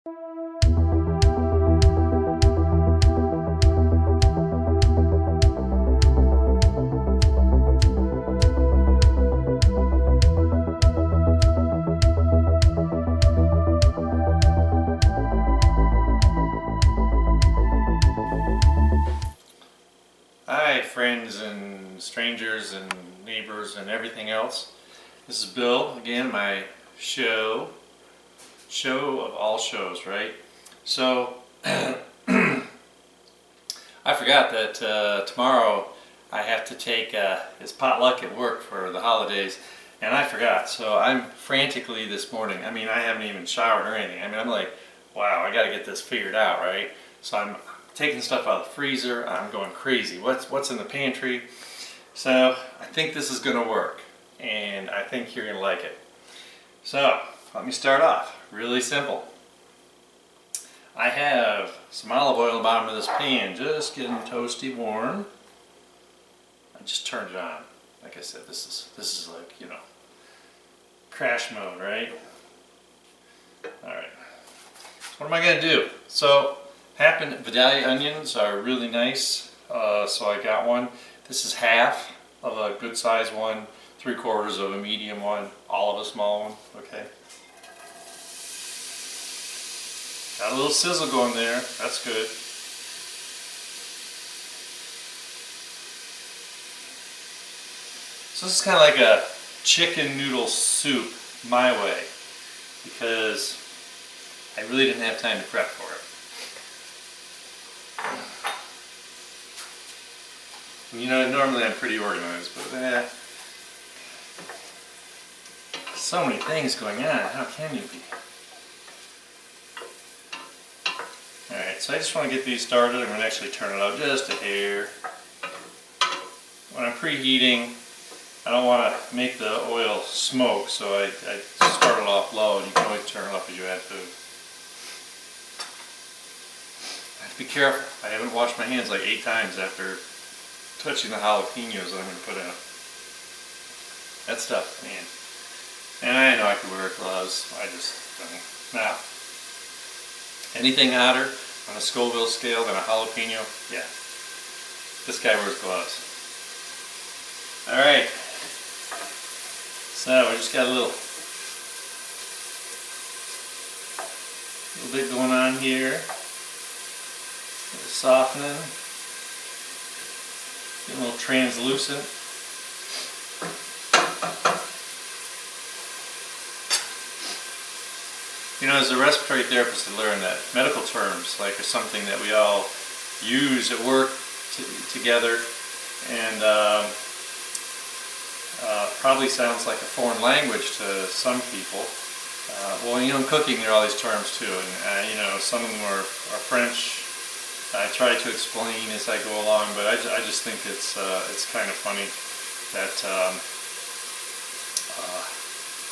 Hi friends and strangers and neighbors and everything else. This is Bill again, my show of all shows, right? So I forgot that tomorrow I have to take it's potluck at work for the holidays, and I forgot. So I'm frantically this morning. I mean, I haven't even showered or anything. I mean, I'm like, wow, I got to get this figured out, right? So I'm taking stuff out of the freezer. I'm going crazy. What's in the pantry? So I think this is going to work, and I think you're going to like it. So let me start off. Really simple. I have some olive oil in the bottom of this pan, just getting toasty warm. I just turned it on. Like I said, this is like, you know, crash mode, right? All right. So what am I going to do? So Vidalia onions are really nice, so I got one. This is half of a good size one, 3/4 of a medium one, all of a small one, okay? Got a little sizzle going there, that's good. So this is kind of like a chicken noodle soup my way, because I really didn't have time to prep for it. You know, normally I'm pretty organized, but so many things going on, how can you be? Alright, so I just want to get these started. I'm going to actually turn it up just a hair. When I'm preheating, I don't want to make the oil smoke, so I start it off low, and you can always turn it up as you add food. I have to be careful. I haven't washed my hands like 8 times after touching the jalapenos that I'm going to put in. That stuff, man. And I know I could wear gloves. I just don't. Now, anything hotter on a Scoville scale than a jalapeno? Yeah. This guy wears gloves. Alright. So we just got a little bit going on here. A little softening. Getting a little translucent. You know, as a respiratory therapist, I learned that medical terms like are something that we all use at work together, and probably sounds like a foreign language to some people. Well, you know, in cooking there are all these terms too, and you know, some of them are French. I try to explain as I go along, but I just think it's kind of funny that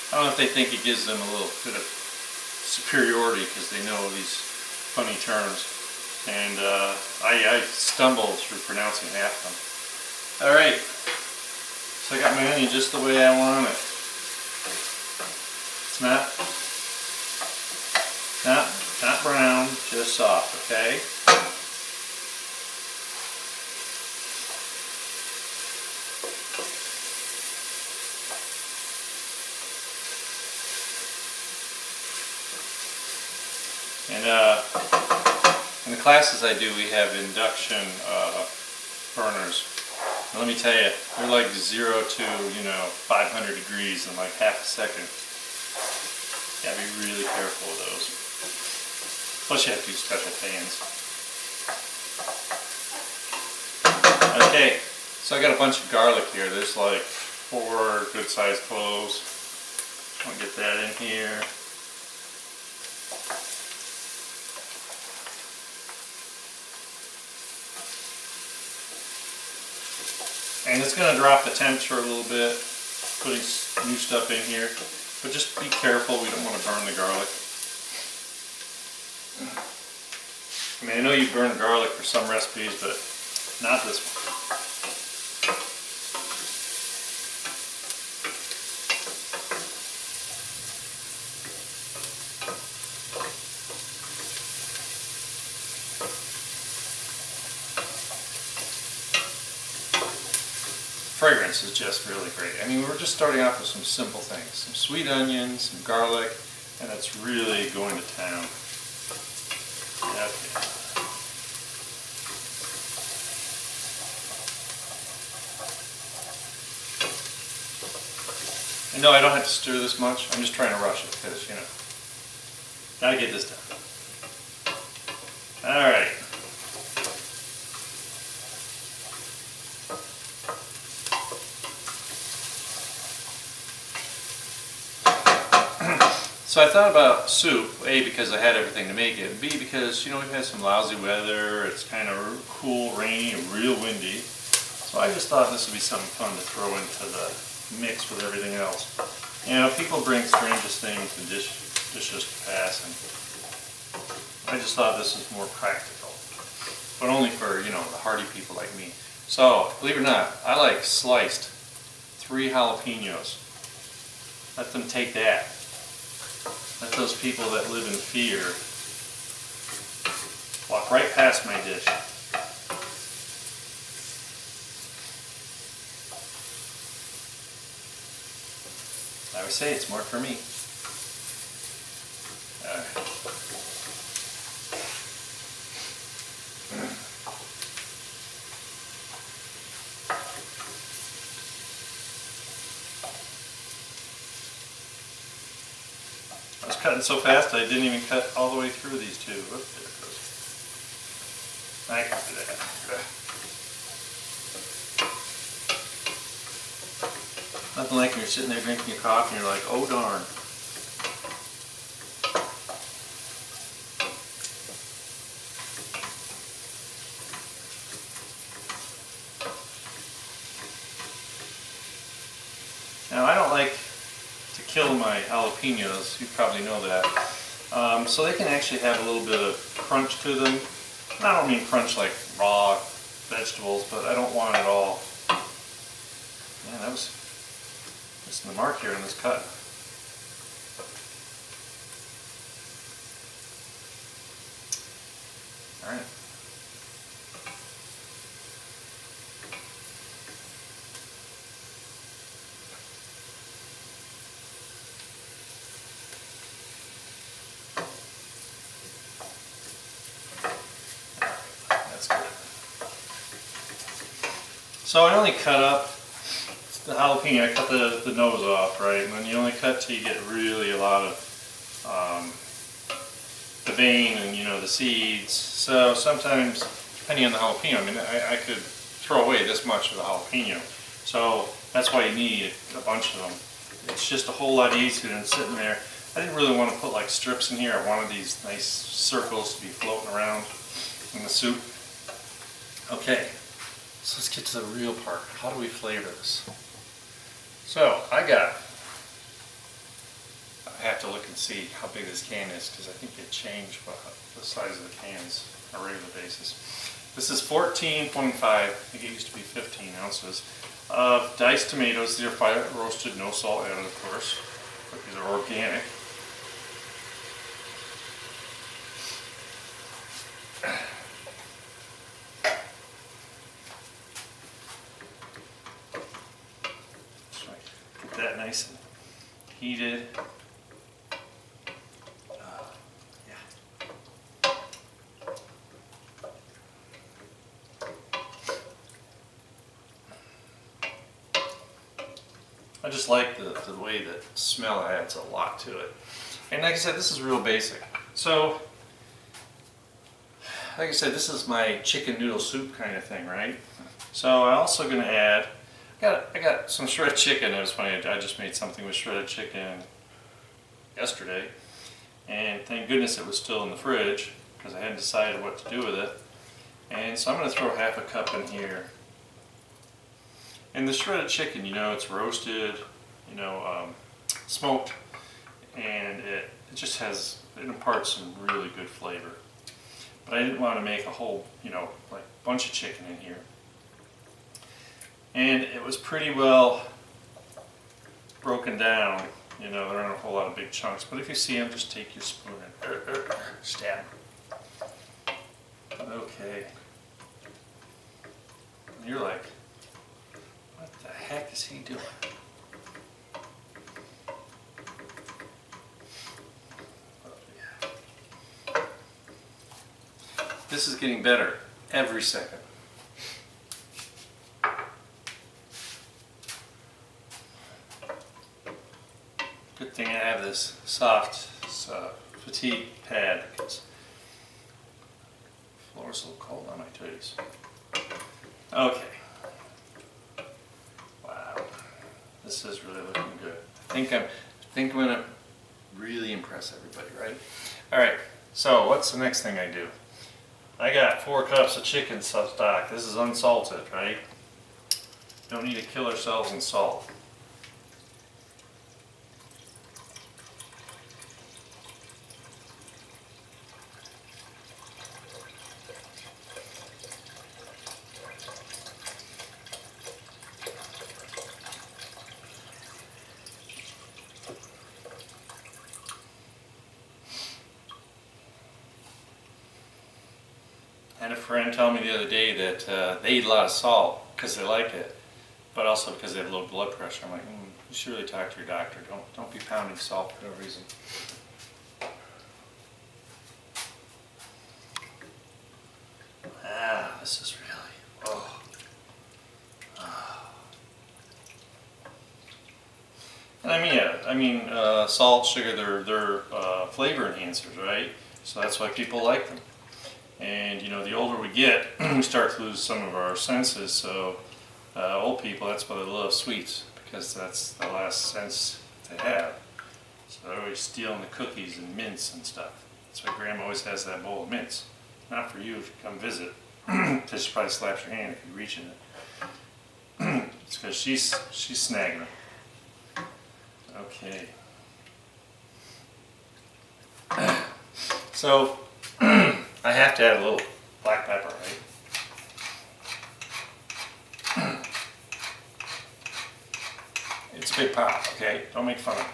I don't know if they think it gives them a little bit of superiority because they know these funny terms, and I stumble through pronouncing half of them. All right, so I got my onion just the way I want it. It's not brown, just soft, okay? And in the classes I do, we have induction burners. And let me tell you, they're like 0 to, you know, 500 degrees in like half a second. You gotta be really careful with those. Plus you have to use special pans. Okay, so I got a bunch of garlic here. There's like 4 good sized cloves. I'll get that in here. And it's going to drop the temperature a little bit, putting new stuff in here. But just be careful, we don't want to burn the garlic. I mean, I know you burn garlic for some recipes, but not this one. fragrance is just really great. I mean, we're just starting off with some simple things. Some sweet onions, some garlic, and it's really going to town. Yep. And no, I don't have to stir this much. I'm just trying to rush it because, you know, gotta get this done. All right. So I thought about soup, A, because I had everything to make it, and B, because, you know, we've had some lousy weather, it's kind of cool, rainy, and real windy. So I just thought this would be something fun to throw into the mix with everything else. You know, people bring strangest things and dishes to pass, and I just thought this was more practical. But only for, you know, the hardy people like me. So, believe it or not, I like sliced 3 jalapenos. Let them take that. Let those people that live in fear walk right past my dish. I would say it's more for me. All right. I was cutting so fast I didn't even cut all the way through these two. Whoops, there it goes. I can do that. Nothing like when you're sitting there drinking your coffee and you're like, oh darn. Now I don't like to kill my jalapenos, you probably know that. So they can actually have a little bit of crunch to them. And I don't mean crunch like raw vegetables, but I don't want it all. Man, that was missing the mark here in this cut. All right. That's good. So I only cut up the jalapeno, I cut the nose off, right? And then you only cut till you get really a lot of the vein and, you know, the seeds. So sometimes, depending on the jalapeno, I mean, I could throw away this much of the jalapeno. So that's why you need a bunch of them. It's just a whole lot easier than sitting there. I didn't really want to put like strips in here. I wanted these nice circles to be floating around in the soup. Okay, so let's get to the real part. How do we flavor this? So I have to look and see how big this can is because I think they change the size of the cans on a regular basis. This is 14.5, I think it used to be 15 ounces, of diced tomatoes. These are fire roasted, no salt added, of course, but these are organic. That nice and heated. Yeah. I just like the way the smell adds a lot to it. And like I said, this is real basic. So, like I said, this is my chicken noodle soup kind of thing, right? So I'm also going to add, I got some shredded chicken. It was funny, I just made something with shredded chicken yesterday. And thank goodness it was still in the fridge because I hadn't decided what to do with it. And so I'm going to throw half a cup in here. And the shredded chicken, you know, it's roasted, you know, smoked, and it just has, it imparts some really good flavor. But I didn't want to make a whole, you know, like bunch of chicken in here. And it was pretty well broken down, you know, there aren't a whole lot of big chunks, but if you see them, just take your spoon and stab them. Okay. And you're like, what the heck is he doing? This is getting better every second. Good thing I have this soft fatigue pad because the floor is a little cold on my toes. Okay. Wow. This is really looking good. I think I'm gonna really impress everybody, right? Alright, so what's the next thing I do? I got 4 cups of chicken stock. This is unsalted, right? Don't need to kill ourselves in salt. I had a friend tell me the other day that they eat a lot of salt because they like it, but also because they have low blood pressure. I'm like, you should really talk to your doctor. Don't be pounding salt for no reason. Ah, this is really, oh. And I mean, salt, sugar, they're flavor enhancers, right? So that's why people like them. And you know, the older we get, we start to lose some of our senses. So old people, that's why they love sweets, because that's the last sense they have. So they're always stealing the cookies and mints and stuff. That's why Grandma always has that bowl of mints. Not for you if you come visit, because she probably slaps your hand if you reach in it. It's because she's snagging them. Okay. So I have to add a little black pepper, right? It's a big pop, okay? Don't make fun of it.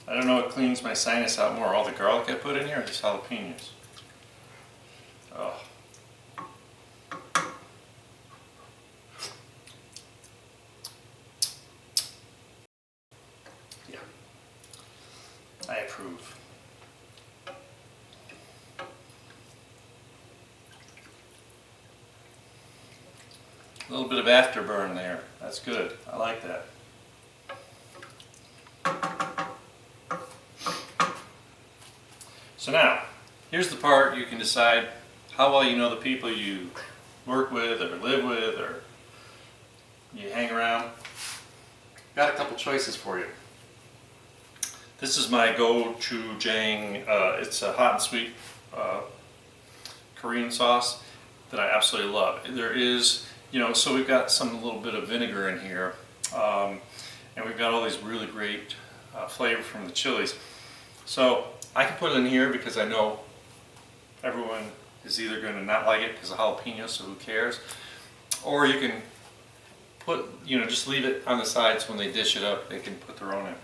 I don't know what cleans my sinus out more, all the garlic I put in here or these jalapenos. Oh. Yeah. I approve. A little bit of afterburn there. That's good. I like that. So now, here's the part you can decide how well you know the people you work with or live with or you hang around. Got a couple choices for you. This is my gochujang. It's a hot and sweet Korean sauce that I absolutely love. There is, you know, so we've got some little bit of vinegar in here, and we've got all these really great flavor from the chilies. So I can put it in here because I know everyone is either going to not like it because of jalapenos, so who cares? Or you can put, you know, just leave it on the sides when they dish it up. They can put their own in.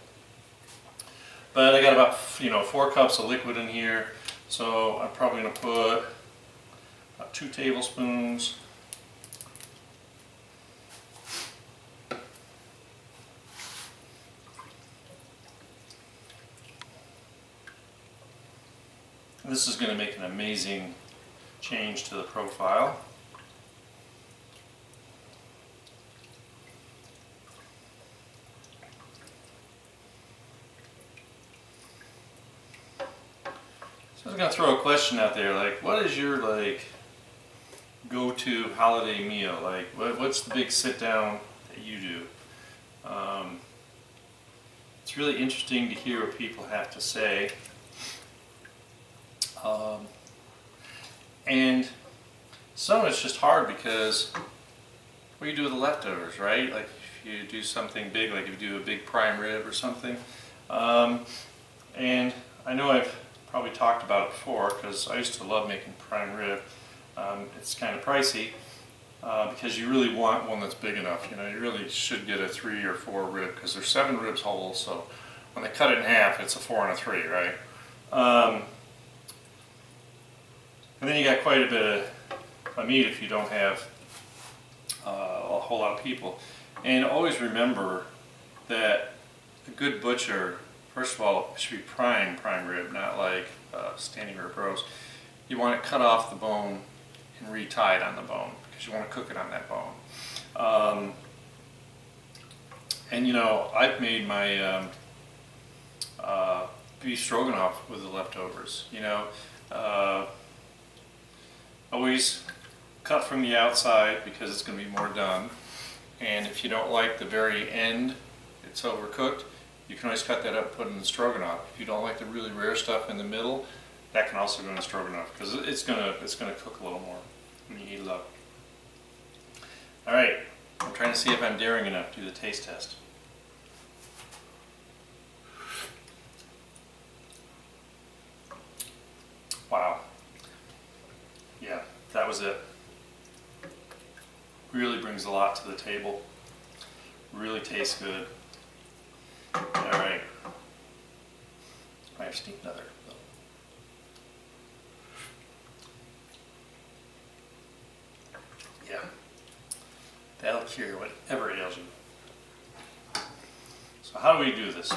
But I got about, you know, 4 cups of liquid in here, so I'm probably going to put about 2 tablespoons. This is going to make an amazing change to the profile. So I was going to throw a question out there, like, what is your go-to holiday meal? Like, what's the big sit-down that you do? It's really interesting to hear what people have to say. And some of it's just hard because what do you do with the leftovers, right? Like if you do something big, like if you do a big prime rib or something. And I know I've probably talked about it before because I used to love making prime rib. It's kind of pricey because you really want one that's big enough. You know, you really should get a 3 or 4 rib because there's 7 ribs whole, so when they cut it in half, it's a 4 and a 3, right? And then you got quite a bit of meat if you don't have a whole lot of people. And always remember that a good butcher, first of all, it should be prime rib, not like standing rib roast. You want it cut off the bone and re-tied on the bone because you want to cook it on that bone. And you know, I've made my beef stroganoff with the leftovers. You know, always cut from the outside because it's going to be more done. And if you don't like the very end, it's overcooked, you can always cut that up and put it in the stroganoff. If you don't like the really rare stuff in the middle, that can also go in the stroganoff because it's gonna cook a little more when you heat it up. All right, I'm trying to see if I'm daring enough to do the taste test. Wow. Yeah, that was it. Really brings a lot to the table. Really tastes good. All right. I have to need another. Yeah. That'll cure whatever ails you. So how do we do this?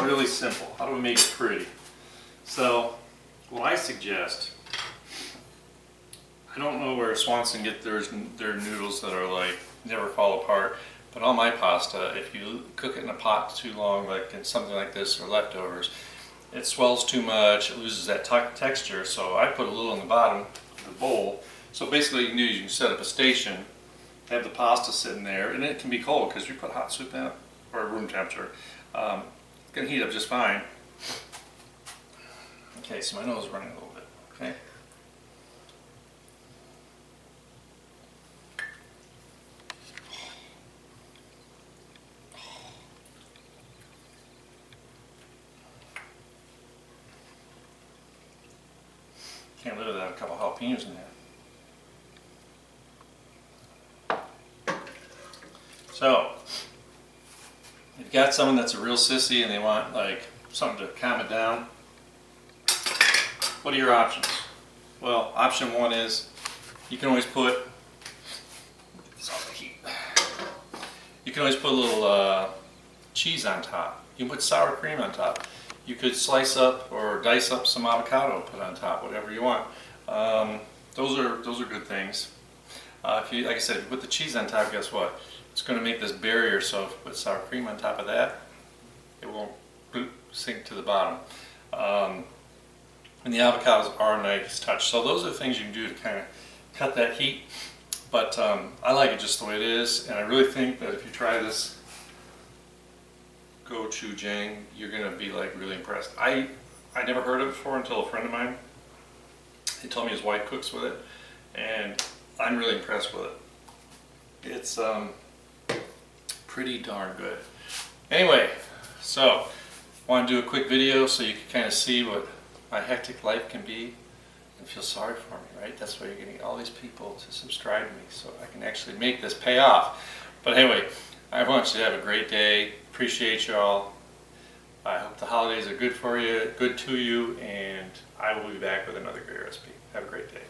Really simple. How do we make it pretty? So what I suggest, I don't know where Swanson get their noodles that are like never fall apart, but on my pasta, if you cook it in a pot too long, like in something like this or leftovers, it swells too much, it loses that texture. So I put a little in the bottom of the bowl. So basically, you can set up a station, have the pasta sitting there, and it can be cold because you put hot soup in it or room temperature. It's gonna heat up just fine. Okay, so my nose is running a little bit. Okay. Can't live without a couple jalapenos in there. So, if you've got someone that's a real sissy and they want like something to calm it down, what are your options? Well, option one is you can always put a little cheese on top. You can put sour cream on top. You could slice up or dice up some avocado, put on top, whatever you want. Those are good things. If you, like I said, if you put the cheese on top, guess what? It's going to make this barrier. So if you put sour cream on top of that, it won't sink to the bottom. And the avocados are a nice touch. So those are the things you can do to kind of cut that heat. But I like it just the way it is, and I really think that if you try this gochujang, you're gonna be like really impressed. I never heard of it before until a friend of mine, he told me his wife cooks with it, and I'm really impressed with it. It's pretty darn good. Anyway, so I want to do a quick video so you can kind of see what my hectic life can be and feel sorry for me, right? That's why you're getting all these people to subscribe to me so I can actually make this pay off. But anyway, I want you to have a great day. Appreciate y'all. I hope the holidays are good for you, good to you, and I will be back with another great recipe. Have a great day.